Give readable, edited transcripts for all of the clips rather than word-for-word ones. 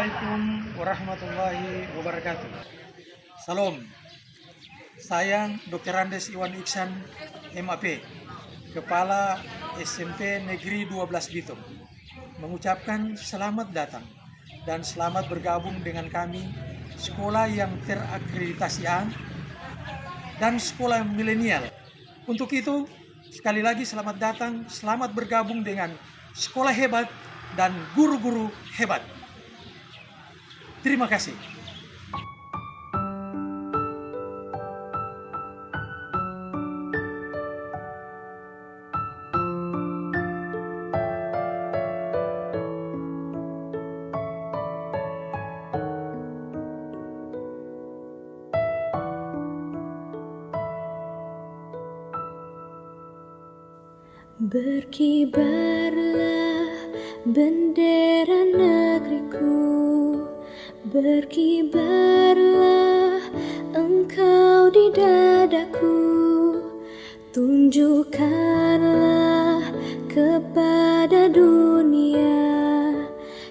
Assalamualaikum warahmatullahi wabarakatuh. Salam. Saya Dr. Andes Iwan Iksan, MAP, Kepala SMP Negeri 12 Bitung, mengucapkan selamat datang dan selamat bergabung dengan kami, sekolah yang terakreditasi A dan sekolah milenial. Untuk itu, sekali lagi selamat datang, selamat bergabung dengan sekolah hebat dan guru-guru hebat. Terima kasih. Berkibarlah bendera negeriku, berkibarlah engkau di dadaku, tunjukkanlah kepada dunia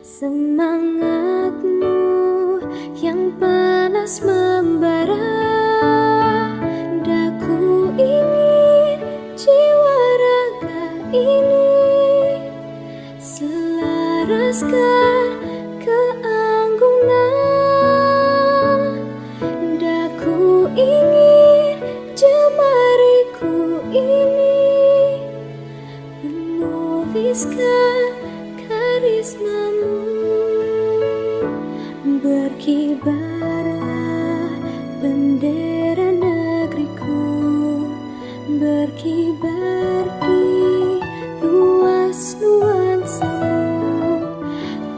semangatmu yang panas membara. Daku ingin jiwa raga ini selaraskan keanggunan. Daku ingin jemariku ini menuliskan karismamu. Berkibarlah bendera negeriku, berkibar di luas nuansamu,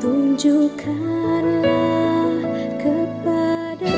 tunjukkanlah kepada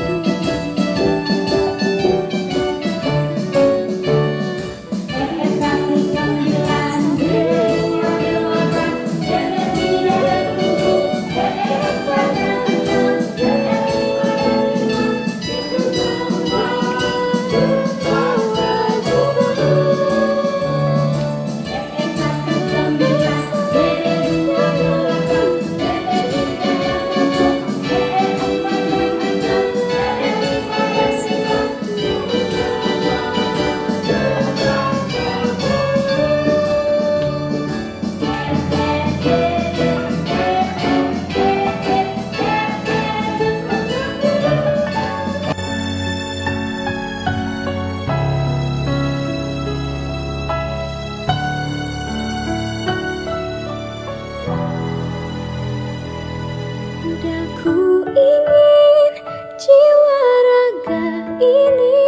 Daku ingin jiwa raga ini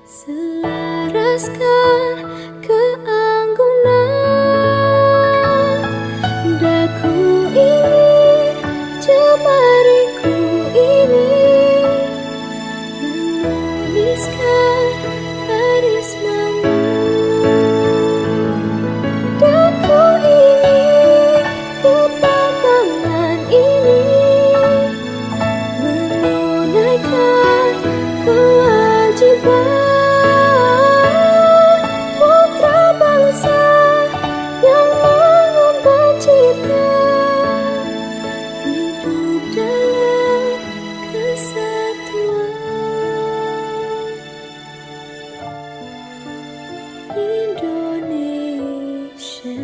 selaraskan keanggunan. Daku ingin jemariku ini menuliskan karismamu. Daku ingin kepatangan ini menunaikan kewajiban putra bangsa yang mengemban cita hidup dalam kesatuan Indonesia.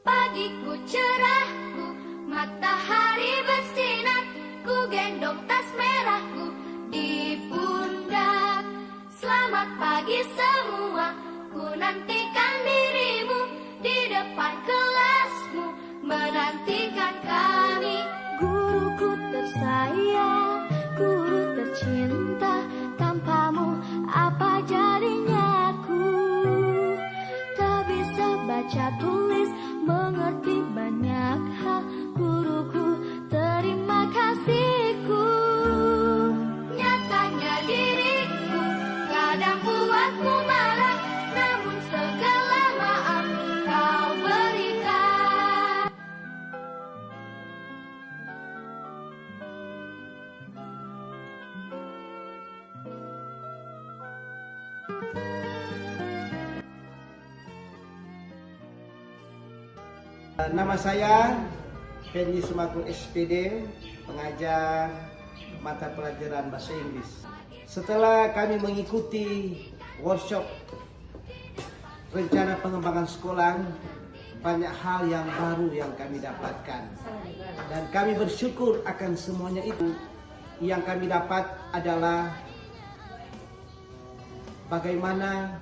Pagiku cerahku, matahari bersinar, ku gendong tas merahku di pundak. Selamat pagi semua, ku nantikan dirimu di depan kelasmu, menantikan kami. Guruku tersayang, guru tercinta, tanpamu apa jadinya aku? Tak bisa baca tulis, mengerti banyak hal. Guruku, terima kasihku. Nyatanya diriku kadang buatmu marah, Nama saya Fendi Sumakul SPD, pengajar mata pelajaran bahasa Inggris. Setelah kami mengikuti workshop rencana pengembangan sekolah, banyak hal yang baru yang kami dapatkan. Dan kami bersyukur akan semuanya itu. Yang kami dapat adalah bagaimana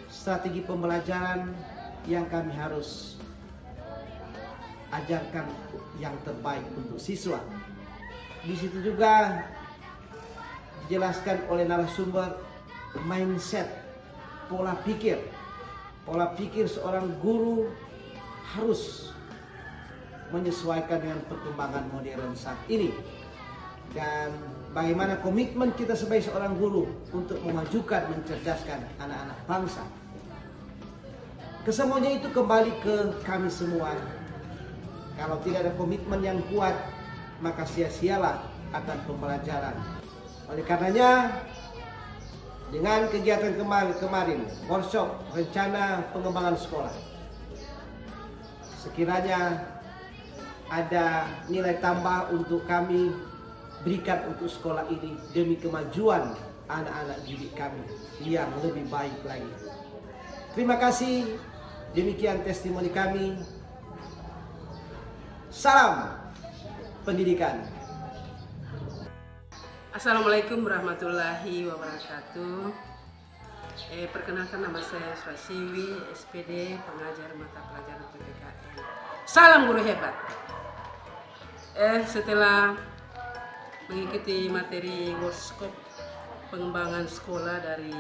strategi pembelajaran yang kami harus ajarkan yang terbaik untuk siswa. Di situ juga dijelaskan oleh narasumber mindset, pola pikir. Pola pikir seorang guru harus menyesuaikan dengan perkembangan modern saat ini. Dan bagaimana komitmen kita sebagai seorang guru untuk memajukan, mencerdaskan anak-anak bangsa. Kesemuanya itu kembali ke kami semua. Kalau tidak ada komitmen yang kuat, maka sia-sialah akan pembelajaran. Oleh karenanya, dengan kegiatan kemarin, workshop rencana pengembangan sekolah, sekiranya ada nilai tambah untuk kami berikan untuk sekolah ini demi kemajuan anak-anak didik kami yang lebih baik lagi. Terima kasih. Demikian testimoni kami. Salam pendidikan. Assalamualaikum warahmatullahi wabarakatuh. Perkenalkan, nama saya Swasiwi, SPD, pengajar mata pelajaran PPKN. Salam guru hebat. Setelah mengikuti materi workshop pengembangan sekolah dari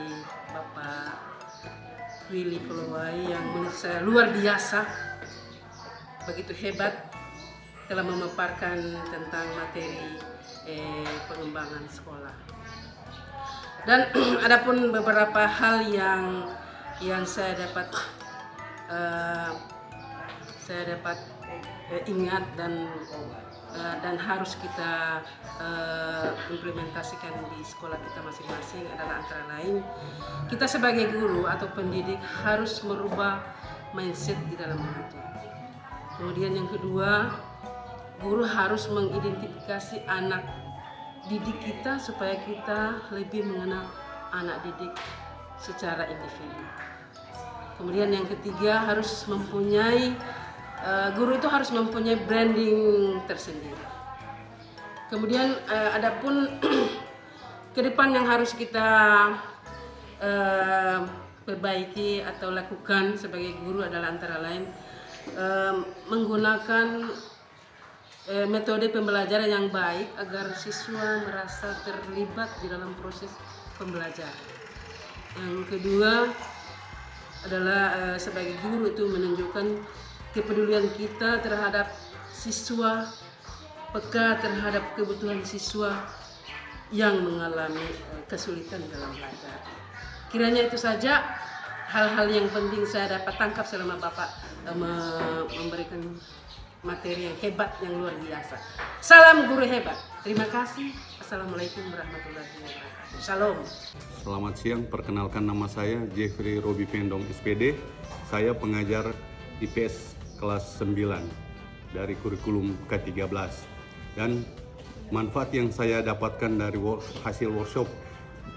Bapak Willy Kolowai yang menurut saya luar biasa, begitu hebat, telah memaparkan tentang materi pengembangan sekolah. Dan adapun beberapa hal yang saya dapat ingat dan harus kita implementasikan di sekolah kita masing-masing adalah antara lain, kita sebagai guru atau pendidik harus merubah mindset di dalam mengajar. Kemudian yang kedua, guru harus mengidentifikasi anak didik kita supaya kita lebih mengenal anak didik secara individu. Kemudian yang ketiga, harus mempunyai guru itu harus mempunyai branding tersendiri. Kemudian adapun ke depan yang harus kita perbaiki atau lakukan sebagai guru adalah antara lain menggunakan metode pembelajaran yang baik agar siswa merasa terlibat di dalam proses pembelajaran. Yang kedua adalah sebagai guru itu menunjukkan kepedulian kita terhadap siswa, peka terhadap kebutuhan siswa yang mengalami kesulitan dalam belajar. Kiranya itu saja hal-hal yang penting saya dapat tangkap selama Bapak memberikan materi yang hebat, yang luar biasa. Salam guru hebat. Terima kasih. Assalamualaikum warahmatullahi wabarakatuh. Salam. Selamat siang, perkenalkan nama saya Jeffrey Robi Pendong SPD. Saya pengajar IPS kelas 9 dari kurikulum ke-13. Dan manfaat yang saya dapatkan dari hasil workshop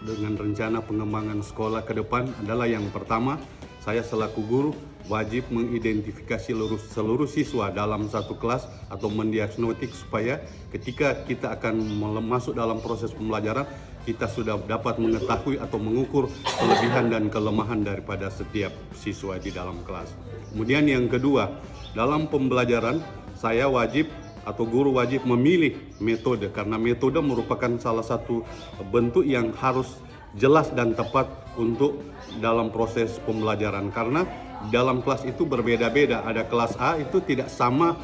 dengan rencana pengembangan sekolah ke depan adalah yang pertama, saya selaku guru wajib mengidentifikasi seluruh siswa dalam satu kelas atau mendiagnostik supaya ketika kita akan masuk dalam proses pembelajaran, kita sudah dapat mengetahui atau mengukur kelebihan dan kelemahan daripada setiap siswa di dalam kelas. Kemudian yang kedua, dalam pembelajaran saya wajib atau guru wajib memilih metode, karena metode merupakan salah satu bentuk yang harus jelas dan tepat untuk dalam proses pembelajaran, karena dalam kelas itu berbeda-beda. Ada kelas A itu tidak sama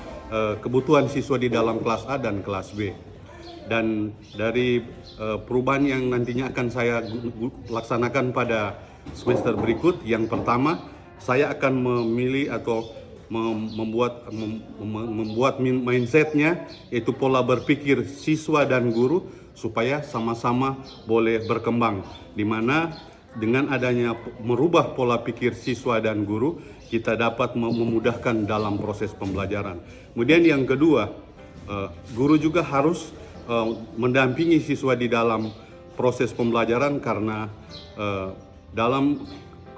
kebutuhan siswa di dalam kelas A dan kelas B. Dan dari perubahan yang nantinya akan saya laksanakan pada semester berikut, yang pertama saya akan memilih atau membuat mindsetnya, yaitu pola berpikir siswa dan guru supaya sama-sama boleh berkembang, di mana dengan adanya merubah pola pikir siswa dan guru, kita dapat memudahkan dalam proses pembelajaran. Kemudian yang kedua, guru juga harus mendampingi siswa di dalam proses pembelajaran, karena dalam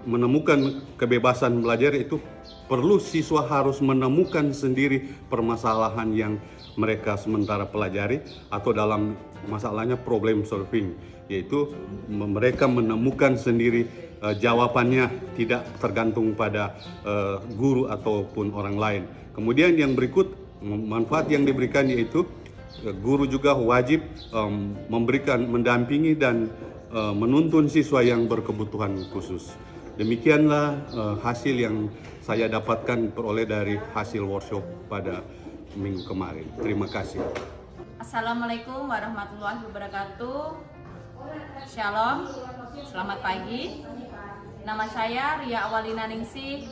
menemukan kebebasan belajar itu perlu siswa harus menemukan sendiri permasalahan yang mereka sementara pelajari, atau dalam masalahnya problem solving, yaitu mereka menemukan sendiri jawabannya, tidak tergantung pada guru ataupun orang lain. Kemudian yang berikut, manfaat yang diberikan yaitu guru juga wajib mendampingi dan menuntun siswa yang berkebutuhan khusus. Demikianlah hasil yang saya dapatkan peroleh dari hasil workshop pada minggu kemarin. Terima kasih. Assalamualaikum warahmatullahi wabarakatuh. Shalom, selamat pagi. Nama saya Ria Awalina Ningsih,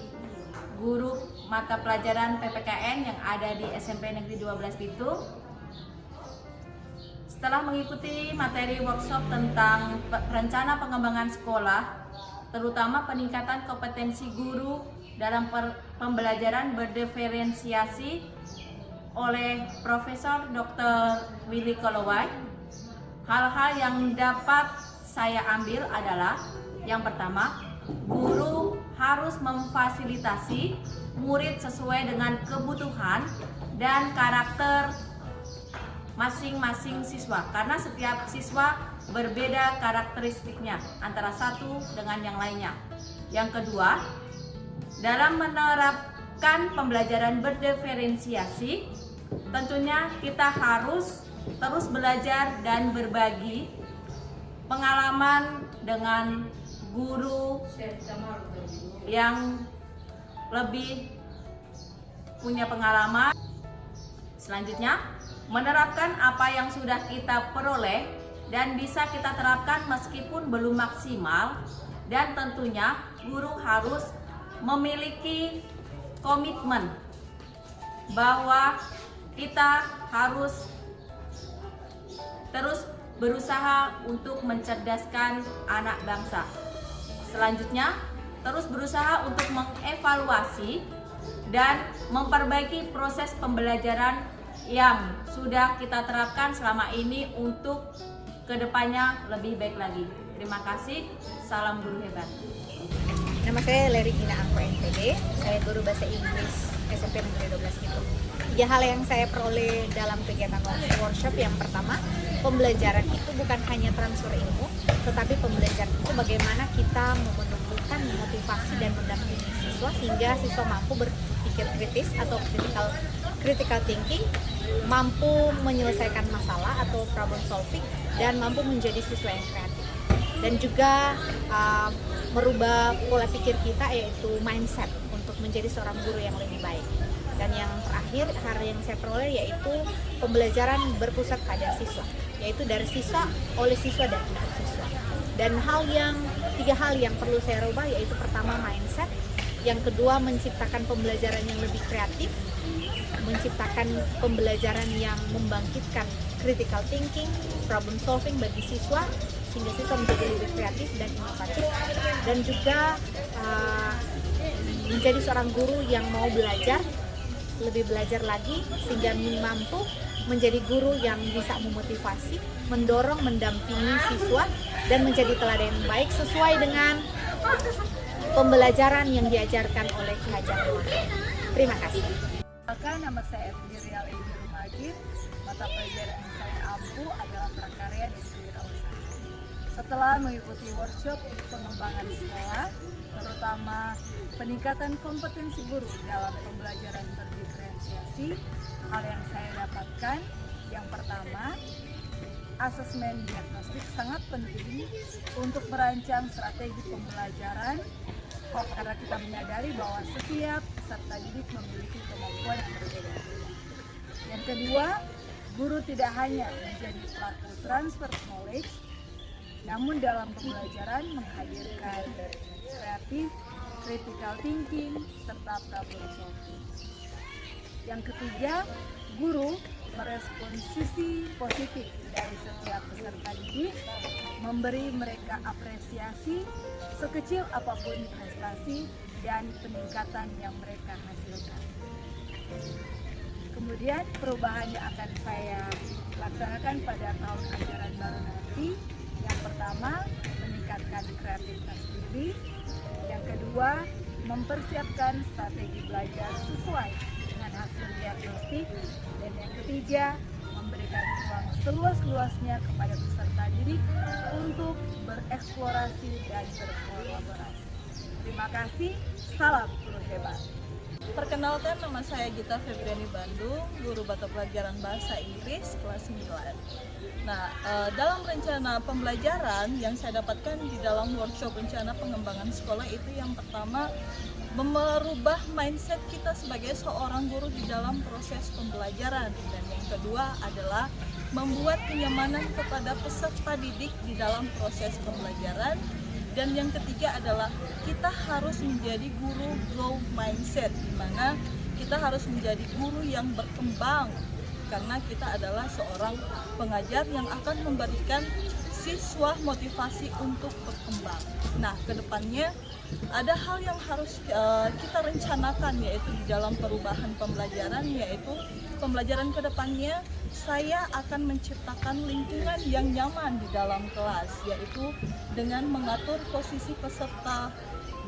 guru mata pelajaran PPKN yang ada di SMP Negeri 12 Bitung. Setelah mengikuti materi workshop tentang rencana pengembangan sekolah, terutama peningkatan kompetensi guru dalam pembelajaran berdiferensiasi oleh Profesor Dr. Willy Kolowai, hal-hal yang dapat saya ambil adalah yang pertama, guru harus memfasilitasi murid sesuai dengan kebutuhan dan karakter masing-masing siswa, karena setiap siswa berbeda karakteristiknya antara satu dengan yang lainnya. Yang kedua, dalam menerapkan pembelajaran berdiferensiasi, tentunya kita harus terus belajar dan berbagi pengalaman dengan guru yang lebih punya pengalaman. Selanjutnya, menerapkan apa yang sudah kita peroleh dan bisa kita terapkan meskipun belum maksimal, dan tentunya guru harus memiliki komitmen bahwa kita harus terus berusaha untuk mencerdaskan anak bangsa. Selanjutnya, terus berusaha untuk mengevaluasi dan memperbaiki proses pembelajaran yang sudah kita terapkan selama ini untuk kedepannya lebih baik lagi. Terima kasih, salam guru hebat. Nama saya Leri Gina Angko NPD, saya guru bahasa Inggris SMP Negeri 12 Bitung. 3 hal yang saya peroleh dalam kegiatan workshop. Yang pertama, pembelajaran itu bukan hanya transfer ilmu, tetapi pembelajaran itu bagaimana kita menumbuhkan motivasi dan mendampingi siswa sehingga siswa mampu berpikir kritis atau critical thinking, mampu menyelesaikan masalah atau problem solving, dan mampu menjadi siswa yang kreatif. Dan juga merubah pola pikir kita, yaitu mindset untuk menjadi seorang guru yang lebih baik. Dan yang terakhir, hal yang saya peroleh yaitu pembelajaran berpusat pada siswa, yaitu dari siswa, oleh siswa, dan untuk siswa. Dan 3 hal yang perlu saya rubah yaitu pertama mindset, yang kedua menciptakan pembelajaran yang lebih kreatif, menciptakan pembelajaran yang membangkitkan critical thinking, problem solving bagi siswa sehingga siswa menjadi lebih kreatif dan inovatif, dan juga menjadi seorang guru yang mau belajar, lebih belajar lagi sehingga mampu menjadi guru yang bisa memotivasi, mendorong, mendampingi siswa dan menjadi teladan yang baik sesuai dengan pembelajaran yang diajarkan oleh Ki Hajar Dewantara. Terima kasih. Nama saya Ria Edi Rumagir. Mata pelajaran yang saya ampu adalah prakarya dan kewirausahaan. Setelah mengikuti workshop pengembangan sekolah, terutama peningkatan kompetensi guru dalam pembelajaran berdiferensiasi, hal yang saya dapatkan yang pertama, asesmen diagnostik sangat penting untuk merancang strategi pembelajaran, karena kita menyadari bahwa setiap peserta didik memiliki kemampuan yang berbeda. Yang kedua, guru tidak hanya menjadi pelaku transfer knowledge, namun dalam pembelajaran menghadirkan kreatif, critical thinking, serta problem solving. Yang ketiga, guru merespon sisi positif dari setiap peserta didik, memberi mereka apresiasi sekecil apapun prestasi dan peningkatan yang mereka hasilkan. Kemudian perubahan yang akan saya laksanakan pada tahun ajaran baru nanti, yang pertama meningkatkan kreativitas diri, yang kedua mempersiapkan strategi belajar sesuai dengan hasil diagnostik, dan yang ketiga memberikan ruang seluas-luasnya kepada peserta didik untuk bereksplorasi dan berkolaborasi. Terima kasih, salam guru hebat. Perkenalkan, nama saya Gita Febriani Bandung, guru mata pelajaran bahasa Inggris kelas 9. Nah, dalam rencana pembelajaran yang saya dapatkan di dalam workshop rencana pengembangan sekolah itu yang pertama, merubah mindset kita sebagai seorang guru di dalam proses pembelajaran, dan yang kedua adalah membuat kenyamanan kepada peserta didik di dalam proses pembelajaran. Dan yang ketiga adalah kita harus menjadi guru growth mindset, di mana kita harus menjadi guru yang berkembang, karena kita adalah seorang pengajar yang akan memberikan siswa motivasi untuk berkembang. Nah, kedepannya ada hal yang harus kita rencanakan, yaitu di dalam perubahan pembelajaran, yaitu pembelajaran kedepannya saya akan menciptakan lingkungan yang nyaman di dalam kelas, yaitu dengan mengatur posisi peserta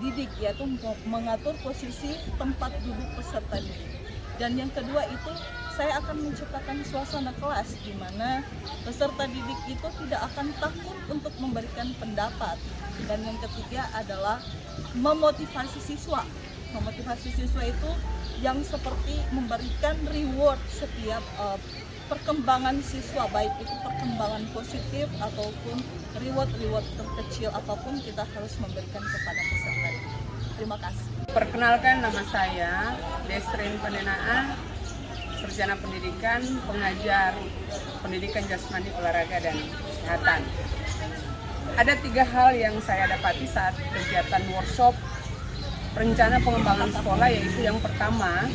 didik, yaitu mengatur posisi tempat duduk peserta didik. Dan yang kedua itu saya akan menciptakan suasana kelas di mana peserta didik itu tidak akan takut untuk memberikan pendapat. Dan yang ketiga adalah memotivasi siswa. Memotivasi siswa itu yang seperti memberikan reward setiap perkembangan siswa, baik itu perkembangan positif ataupun reward terkecil apapun kita harus memberikan kepada peserta. Terima kasih. Perkenalkan, nama saya Desrin Penenaa, sarjana pendidikan, pengajar pendidikan jasmani, olahraga, dan kesehatan. Ada 3 hal yang saya dapati saat kegiatan workshop rencana pengembangan sekolah, yaitu yang pertama,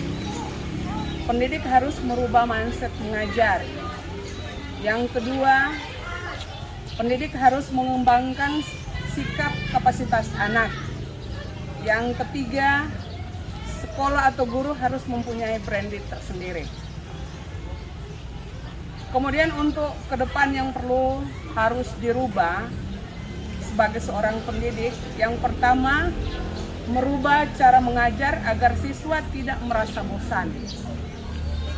pendidik harus merubah mindset mengajar. Yang kedua, pendidik harus mengembangkan sikap kapasitas anak. Yang ketiga, sekolah atau guru harus mempunyai branding tersendiri. Kemudian untuk ke depan yang perlu harus dirubah sebagai seorang pendidik, yang pertama, merubah cara mengajar agar siswa tidak merasa bosan.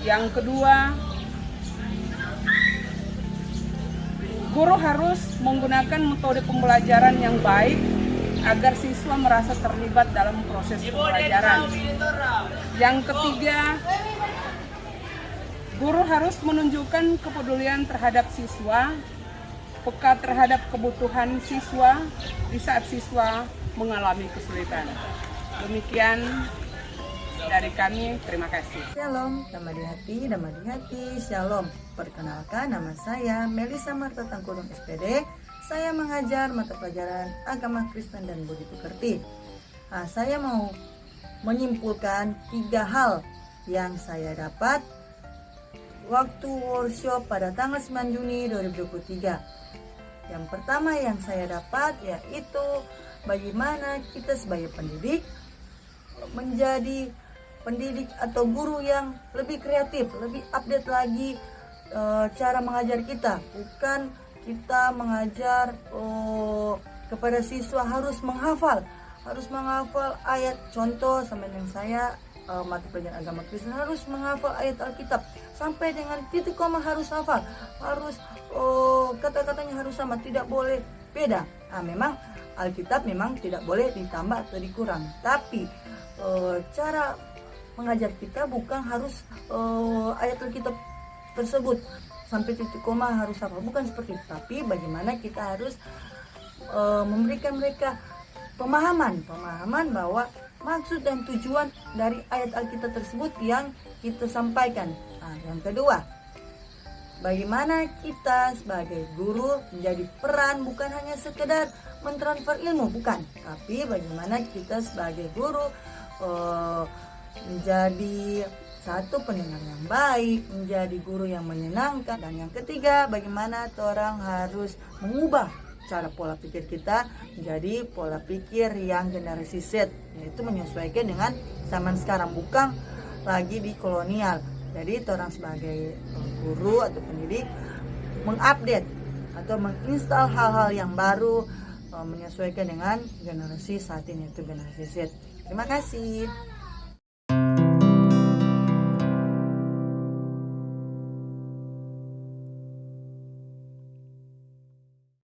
Yang kedua, guru harus menggunakan metode pembelajaran yang baik agar siswa merasa terlibat dalam proses pembelajaran. Yang ketiga, guru harus menunjukkan kepedulian terhadap siswa, peka terhadap kebutuhan siswa di saat siswa mengalami kesulitan. Demikian dari kami, terima kasih. Shalom, damai di hati, shalom. Perkenalkan, nama saya Melisa Marta Tangkudung SPD. Saya mengajar mata pelajaran agama Kristen dan budi pekerti. Saya mau menyimpulkan 3 hal yang saya dapat waktu workshop pada tanggal 9 Juni 2023. Yang pertama yang saya dapat yaitu bagaimana kita sebagai pendidik menjadi pendidik atau guru yang lebih kreatif, lebih update lagi cara mengajar kita. Bukan kita mengajar kepada siswa harus menghafal ayat. Contoh sama dengan saya mata pelajaran agama Kristen harus menghafal ayat Alkitab sampai dengan titik koma, harus hafal, harus kata-katanya harus sama, tidak boleh beda. Memang Alkitab memang tidak boleh ditambah atau dikurang, tapi cara mengajar kita bukan harus ayat Alkitab tersebut sampai titik koma harus hafal, bukan seperti itu. Tapi bagaimana kita harus memberikan mereka pemahaman bahwa maksud dan tujuan dari ayat Alkitab tersebut yang kita sampaikan. Yang kedua, bagaimana kita sebagai guru menjadi peran bukan hanya sekedar mentransfer ilmu, bukan, tapi bagaimana kita sebagai guru menjadi satu, pendengar yang baik, menjadi guru yang menyenangkan. Dan yang ketiga, bagaimana orang harus mengubah cara pola pikir kita menjadi pola pikir yang generasi Z, yaitu menyesuaikan dengan zaman sekarang, bukan lagi di kolonial. Jadi orang sebagai guru atau pendidik mengupdate atau menginstal hal-hal yang baru, menyesuaikan dengan generasi saat ini, yaitu generasi Z. Terima kasih.